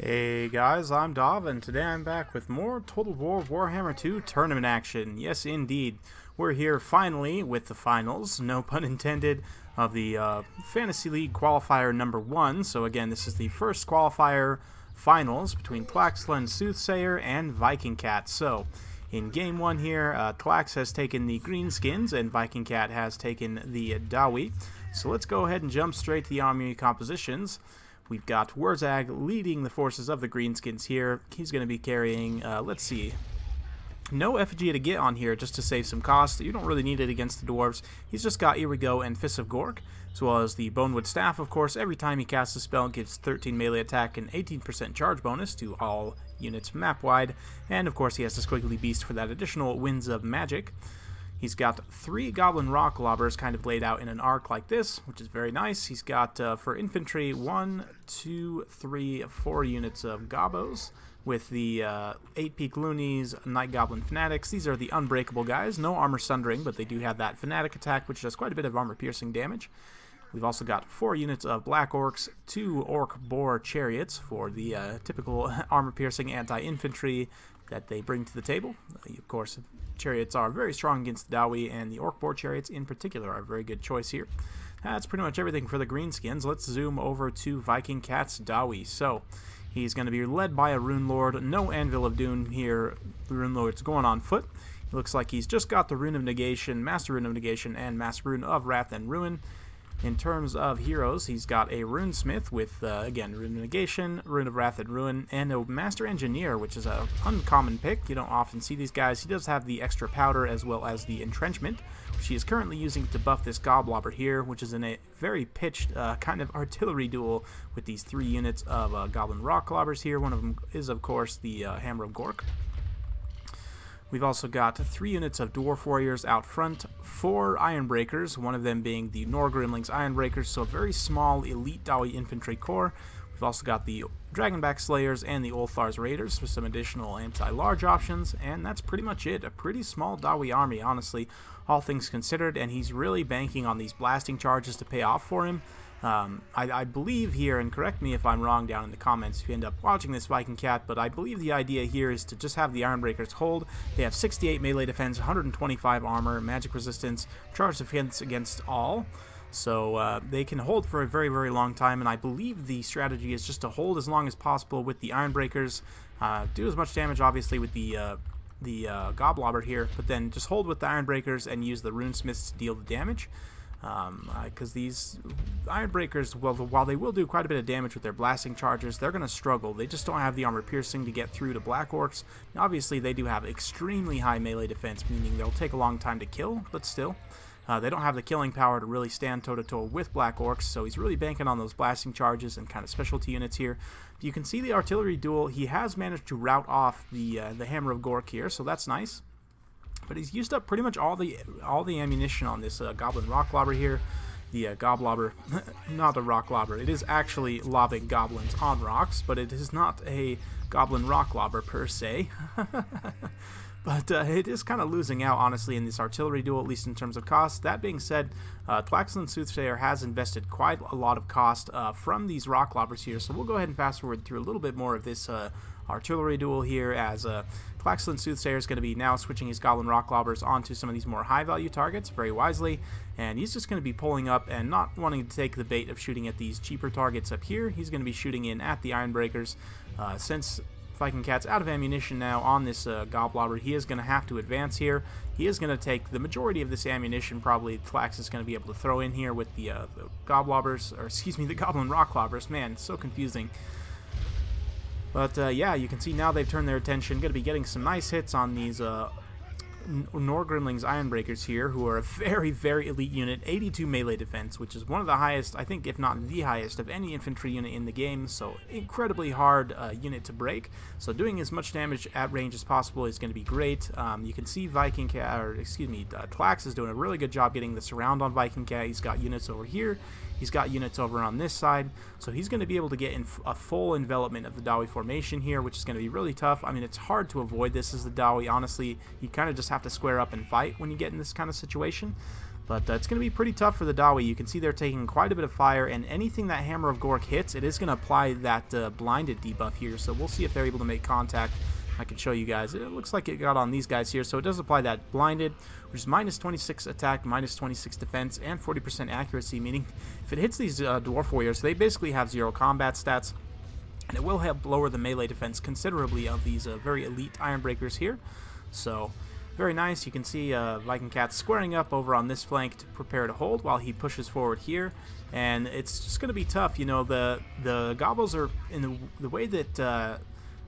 Hey guys, I'm Dov, and today I'm back with more Total War Warhammer 2 tournament action. Yes, indeed. We're here finally with the finals, no pun intended, of the Fantasy League Qualifier number 1. So again, this is the first qualifier finals between Tlaxtlan, Soothsayer, and VikingCat. So, in game 1 here, Tlax has taken the greenskins, and VikingCat has taken the Dawi. So let's go ahead and jump straight to the army compositions. We've got Wurzag leading the forces of the greenskins here. He's going to be carrying, let's see, no effigy to get on here just to save some cost. You don't really need it against the dwarves. He's just got Here We Go and Fists of Gork, as well as the Bonewood Staff, of course. Every time he casts a spell, it gives 13 melee attack and 18% charge bonus to all units map-wide. And, of course, he has the Squiggly Beast for that additional Winds of Magic. He's got 3 Goblin Rock Lobbers kind of laid out in an arc like this, which is very nice. He's got, for infantry, 1, 2, 3, 4 units of Gobos with the 8-peak Loonies, Night Goblin Fanatics. These are the unbreakable guys. No armor sundering, but they do have that Fanatic attack, which does quite a bit of armor-piercing damage. We've also got 4 units of Black Orcs, 2 Orc Boar Chariots for the typical armor-piercing anti-infantry that they bring to the table. Of course, chariots are very strong against the Dawi, and the Orc Boar Chariots in particular are a very good choice here. That's pretty much everything for the greenskins. Let's zoom over to VikingCat's Dawi. So, he's going to be led by a Rune Lord. No Anvil of Doom here. The Rune Lord's going on foot. It looks like he's just got the Rune of Negation, Master Rune of Negation, and Master Rune of Wrath and Ruin. In terms of heroes, he's got a Runesmith with, again, Rune of Negation, Rune of Wrath and Ruin, and a Master Engineer, which is an uncommon pick. You don't often see these guys. He does have the extra powder as well as the Entrenchment, which he is currently using to buff this Goblobber here, which is in a very pitched kind of artillery duel with these 3 units of Goblin Rock Lobbers here. One of them is, of course, the Hammer of Gork. We've also got 3 units of Dwarf Warriors out front, 4 Ironbreakers, one of them being the Norgrimling's Ironbreakers, so a very small elite Dawi infantry corps. We've also got the Dragonback Slayers and the Ulthar's Raiders for some additional anti-large options, and that's pretty much it. A pretty small Dawi army, honestly, all things considered, and he's really banking on these blasting charges to pay off for him. I believe here, and correct me if I'm wrong down in the comments if you end up watching this VikingCat, but I believe the idea here is to just have the Ironbreakers hold. They have 68 melee defense, 125 armor, magic resistance, charge defense against all. So they can hold for a very, very long time, and I believe the strategy is just to hold as long as possible with the Ironbreakers, do as much damage obviously with the Goblobber here, but then just hold with the Ironbreakers and use the Runesmiths to deal the damage. Because these Ironbreakers, well, while they will do quite a bit of damage with their blasting charges, they're going to struggle. They just don't have the armor piercing to get through to Black Orcs. Now, obviously, they do have extremely high melee defense, meaning they'll take a long time to kill, but still. They don't have the killing power to really stand toe-to-toe with Black Orcs, so he's really banking on those blasting charges and kind of specialty units here. But you can see the artillery duel. He has managed to rout off the Hammer of Gork here, so that's nice. But he's used up pretty much all the ammunition on this Goblin Rock Lobber here. The Goblobber, not a Rock Lobber. It is actually lobbing goblins on rocks, but it is not a Goblin Rock Lobber per se. But it is kind of losing out, honestly, in this artillery duel, at least in terms of cost. That being said, Tlaxtlan Soothsayer has invested quite a lot of cost from these Rock Lobbers here, so we'll go ahead and fast forward through a little bit more of this artillery duel here, as Tlaxtlan Soothsayer is going to be now switching his Goblin Rock Lobbers onto some of these more high-value targets very wisely, and he's just going to be pulling up and not wanting to take the bait of shooting at these cheaper targets up here. He's going to be shooting in at the Ironbreakers. Since VikingCat's out of ammunition now on this Goblobber, he is going to have to advance here. He is going to take the majority of this ammunition, probably Tlax is going to be able to throw in here with the Goblobbers, or excuse me, the Goblin Rock Lobbers. Man, it's so confusing. But yeah, you can see now they've turned their attention, going to be getting some nice hits on these Norgrimling's Ironbreakers here, who are a very, very elite unit, 82 melee defense, which is one of the highest, I think, if not the highest, of any infantry unit in the game, so incredibly hard unit to break. So doing as much damage at range as possible is going to be great. You can see Tlax is doing a really good job getting the surround on VikingCat. He's got units over here. He's got units over on this side, so he's going to be able to get in a full envelopment of the Dawi formation here, which is going to be really tough. I mean, it's hard to avoid this as the Dawi. Honestly, you kind of just have to square up and fight when you get in this kind of situation. But it's going to be pretty tough for the Dawi. You can see they're taking quite a bit of fire, and anything that Hammer of Gork hits, it is going to apply that blinded debuff here. So we'll see if they're able to make contact. I can show you guys. It looks like it got on these guys here. So it does apply that blinded, which is minus 26 attack, minus 26 defense, and 40% accuracy, meaning if it hits these Dwarf Warriors, they basically have 0 combat stats. And it will help lower the melee defense considerably of these very elite Ironbreakers here. So very nice. You can see VikingCat squaring up over on this flank to prepare to hold while he pushes forward here. And it's just going to be tough. You know, the Gobbles are in the way that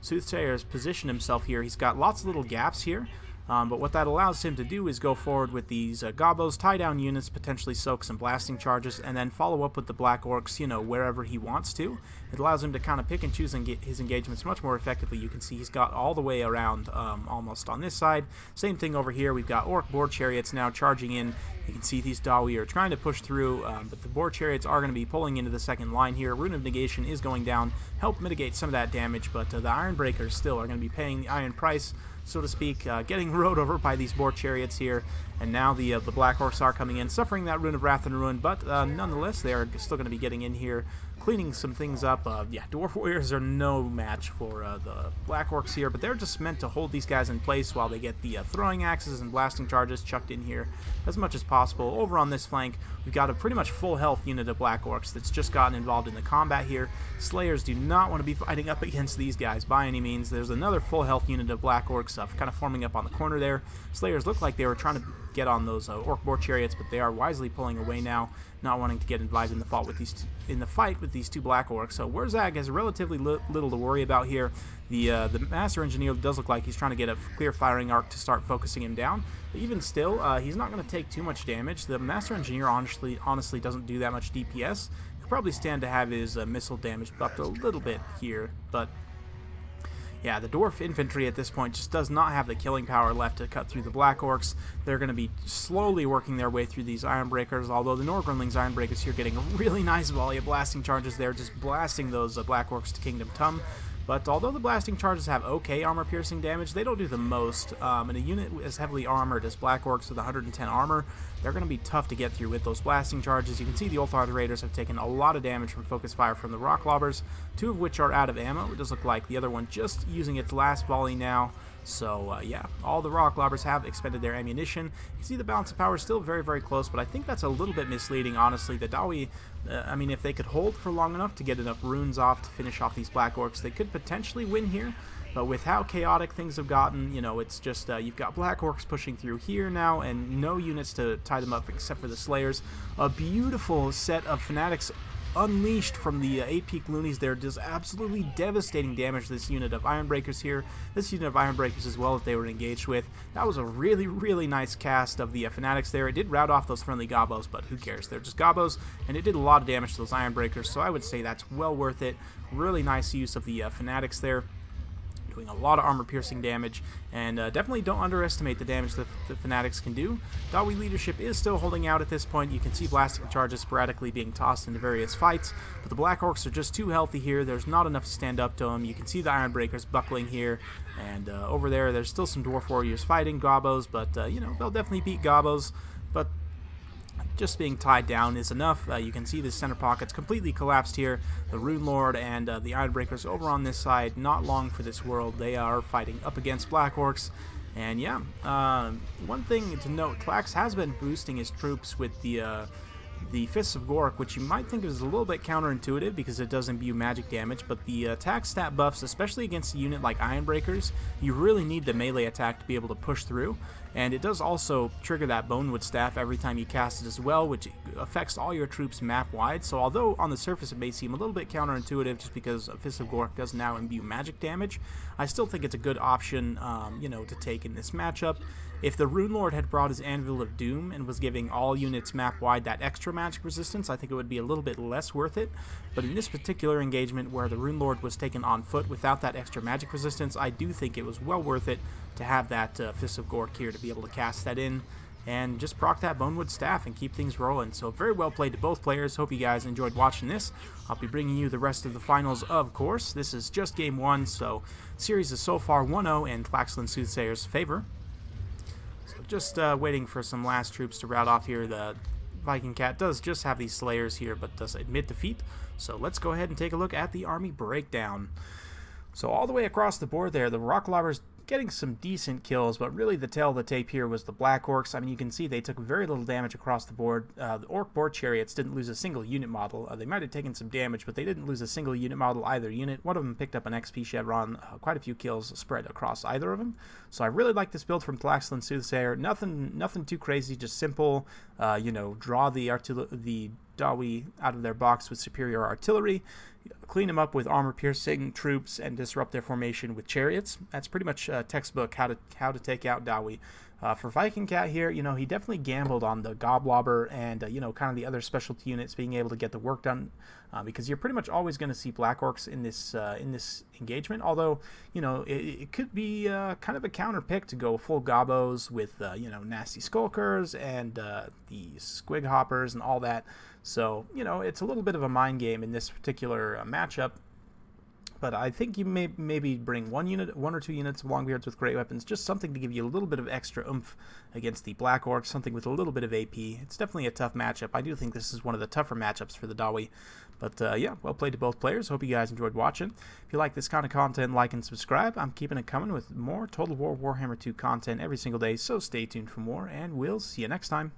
Soothsayer has positioned himself here. He's got lots of little gaps here. But what that allows him to do is go forward with these Gobos, tie down units, potentially soak some blasting charges, and then follow up with the Black Orcs, you know, wherever he wants to. It allows him to kind of pick and choose and get his engagements much more effectively. You can see he's got all the way around almost on this side. Same thing over here. We've got Orc Boar Chariots now charging in. You can see these Dawi are trying to push through, but the Boar Chariots are going to be pulling into the second line here. Rune of Negation is going down, help mitigate some of that damage, but the Ironbreakers still are going to be paying the iron price, so to speak, getting rode over by these Boar Chariots here. And now the Black Orcs are coming in, suffering that Rune of Wrath and Ruin, but nonetheless, they are still going to be getting in here, cleaning some things up. Yeah, Dwarf Warriors are no match for the Black Orcs here, but they're just meant to hold these guys in place while they get the throwing axes and blasting charges chucked in here as much as possible. Over on this flank, we've got a pretty much full health unit of Black Orcs that's just gotten involved in the combat here. Slayers do not want to be fighting up against these guys by any means. There's another full health unit of Black Orcs kind of forming up on the corner there. Slayers look like they were trying to get on those Orc Boar Chariots, but they are wisely pulling away now, not wanting to get involved in the fight with these two Black Orcs. So Wurzag has relatively little to worry about here. The Master Engineer does look like he's trying to get a clear firing arc to start focusing him down, but even still, he's not going to take too much damage. The Master Engineer honestly doesn't do that much DPS. He'll probably stand to have his missile damage buffed a little bit here, but yeah, the Dwarf Infantry at this point just does not have the killing power left to cut through the Black Orcs. They're going to be slowly working their way through these Ironbreakers, although the Norgrunlings Ironbreakers here getting a really nice volley of blasting charges there, just blasting those Black Orcs to Kingdom Come. But although the blasting charges have okay armor-piercing damage, they don't do the most. And a unit as heavily armored as Black Orcs with 110 armor, they're going to be tough to get through with those blasting charges. You can see the Ulthar Raiders have taken a lot of damage from focus fire from the Rock Lobbers, 2 of which are out of ammo. It does look like the other one just using its last volley now. So, yeah, all the Rock Lobbers have expended their ammunition. You can see the balance of power is still very, very close, but I think that's a little bit misleading, honestly. The Dawi, I mean, if they could hold for long enough to get enough runes off to finish off these Black Orcs, they could potentially win here. But with how chaotic things have gotten, you know, it's just, you've got Black Orcs pushing through here now, and no units to tie them up except for the Slayers. A beautiful set of Fanatics unleashed from the 8-peak loonies there does absolutely devastating damage to this unit of Ironbreakers here. This unit of Ironbreakers as well that they were engaged with. That was a really, really nice cast of the Fanatics there. It did rout off those friendly Gobos, but who cares? They're just Gobos, and it did a lot of damage to those Ironbreakers, so I would say that's well worth it. Really nice use of the Fanatics there, doing a lot of armor-piercing damage, and definitely don't underestimate the damage that the Fanatics can do. Dawi leadership is still holding out at this point. You can see blasting charges sporadically being tossed into various fights, but the Black Orcs are just too healthy here. There's not enough to stand up to them. You can see the Ironbreakers buckling here, and over there's still some Dwarf Warriors fighting Gobos, but, you know, they'll definitely beat Gobos, but just being tied down is enough. You can see the center pockets completely collapsed here. The Rune Lord and the Ironbreakers over on this side, not long for this world. They are fighting up against Black Orcs. And yeah, one thing to note, Tlax has been boosting his troops with the Fists of Gork, which you might think is a little bit counterintuitive because it does imbue magic damage, but the attack stat buffs, especially against a unit like Ironbreakers, you really need the melee attack to be able to push through, and it does also trigger that Bonewood Staff every time you cast it as well, which affects all your troops map-wide. So although on the surface it may seem a little bit counterintuitive just because Fist of Gork does now imbue magic damage, I still think it's a good option, you know, to take in this matchup. If the Rune Lord had brought his Anvil of Doom and was giving all units map-wide that extra magic resistance, I think it would be a little bit less worth it. But in this particular engagement where the Rune Lord was taken on foot without that extra magic resistance, I do think it was well worth it to have that Fist of Gork here to be able to cast that in and just proc that Bonewood Staff and keep things rolling. So very well played to both players. Hope you guys enjoyed watching this. I'll be bringing you the rest of the finals, of course. This is just game 1, so series is so far 1-0 in Tlaxtlan Soothsayer's favor. just waiting for some last troops to rout off here. The VikingCat does just have these Slayers here, but does admit defeat. So let's go ahead and take a look at the army breakdown. So all the way across the board there, the Rock Lobbers getting some decent kills, but really the tail of the tape here was the Black Orcs. I mean, you can see they took very little damage across the board. The Orc Boar Chariots didn't lose a single unit model. They might have taken some damage, but they didn't lose a single unit model either unit. One of them picked up an XP chevron, quite a few kills spread across either of them. So I really like this build from Tlaxtlan Soothsayer. Nothing too crazy, just simple. You know, draw the Dawi out of their box with superior artillery, clean them up with armor-piercing troops, and disrupt their formation with chariots. That's pretty much textbook how to take out Dawi. For VikingCat here, you know, he definitely gambled on the Goblobber and you know, kind of the other specialty units being able to get the work done, because you're pretty much always going to see Black Orcs in this engagement. Although, you know, it could be kind of a counter pick to go full Gobos with you know, nasty Skulkers and the Squig Hoppers and all that. So, you know, it's a little bit of a mind game in this particular matchup. But I think you may maybe bring one or two units of Longbeards with great weapons, just something to give you a little bit of extra oomph against the Black Orcs, something with a little bit of AP. It's definitely a tough matchup. I do think this is one of the tougher matchups for the Dawi. But yeah, well played to both players. Hope you guys enjoyed watching. If you like this kind of content, like and subscribe. I'm keeping it coming with more Total War Warhammer 2 content every single day, so stay tuned for more, and we'll see you next time.